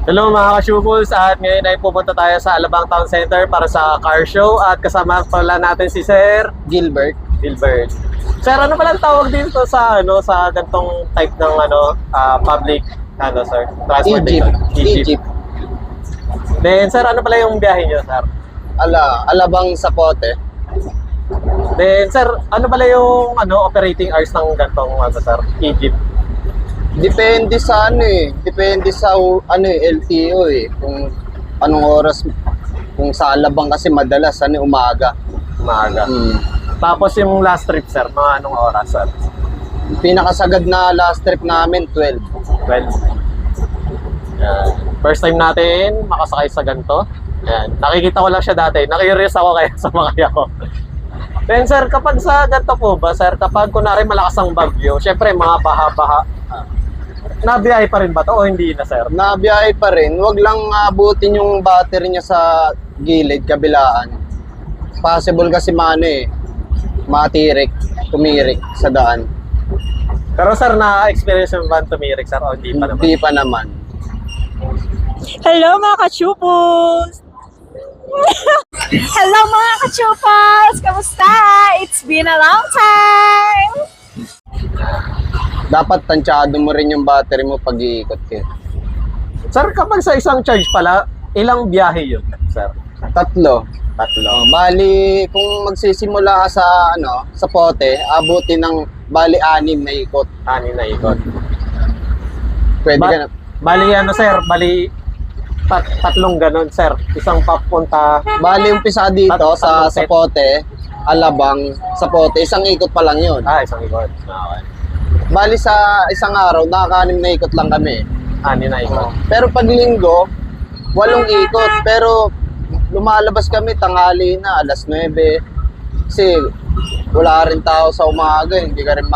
Hello mga ka-Shufuls, at ngayon ay pupunta tayo sa Alabang Town Center para sa car show at kasama pala natin si Sir Gilbert. Gilbert. Sir, ano pala ang tawag dito sa sa gantong type ng public sir, transportation? Egypt. Then sir, ano pala yung biyahe niyo, sir? Alabang Sapote. Then sir, ano pala yung operating hours ng gantong sir, Egypt? Depende sa depende sa LTO kung anong oras, kung sa Alabang kasi madalas umaga. Umaga. Tapos yung last trip, sir, mga anong oras, sir? Pinakasagad na last trip namin 12. 12. Yan. First time natin makasakay sa ganito. Yan. Nakikita ko lang siya dati. Nakurious ako kaya sumakay ako. Then sir, kapag sa ganito po ba, sir, kapag kunwari malakas ang bagyo, syempre mga baha-baha, nabiyahe pa rin ba to o hindi na, sir? Nabiyahe pa rin. Wag lang abutin yung battery niya sa gilid, kabilaan. Possible kasi matirik, tumirik sa daan. Pero sir, na-experience mo ba tumirik, sir, o hindi pa naman? Hindi pa naman. Hello mga ka-Chupos! Hello mga ka-Chupos! Kamusta? It's been a long time! Dapat tansyado mo rin yung battery mo pag iikot ka. Sir, kapag sa isang charge pala, ilang biyahe yun, sir? Tatlo. Bali, kung magsisimula ka sa pote, abutin ng bali 6 na ikot. 6 na ikot. Pwede ka na. Bali sir, tatlong ganun, sir. Isang papunta. Bali, umpisa dito sa pote, Alabang, sa pote, isang ikot pa lang yun. Isang ikot. Okay. Bali sa isang araw, nakaka-6 na ikot lang kami. 6 na ikot. Pero pag linggo, 8 ikot. Pero lumalabas kami, tanghali na, alas 9. Kasi wala rin tao sa umaga, hindi ka rin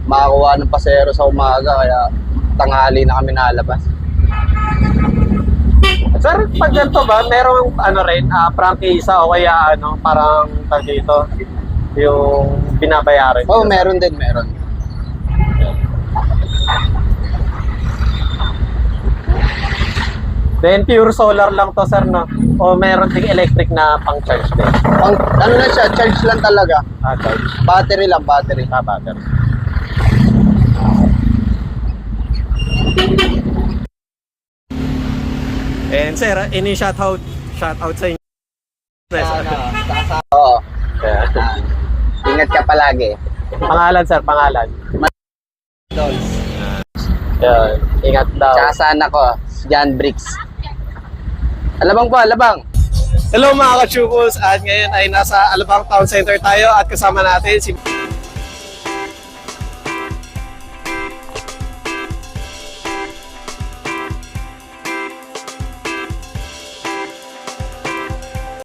makakuha ng pasero sa umaga, kaya tanghali na kami nalabas. Sir, pag ganito ba, merong prangkisa o kaya parang dito, yung binabayaran? Oo, meron din, meron. Then pure solar lang to, sir, no? O meron ding electric na pang-charge din? Na siya, charge lang talaga. Charge. Battery lang, battery. Battery. And sir, shoutout sa inyo. Oo. Yeah. Ingat ka palagi. Pangalan, sir, pangalan. Dolls. Yan, ingat daw. Tsaka sana ko, John Bricks. Alabang po, Alabang. Hello mga ka-Chupos, at ngayon ay nasa Alabang Town Center tayo at kasama natin si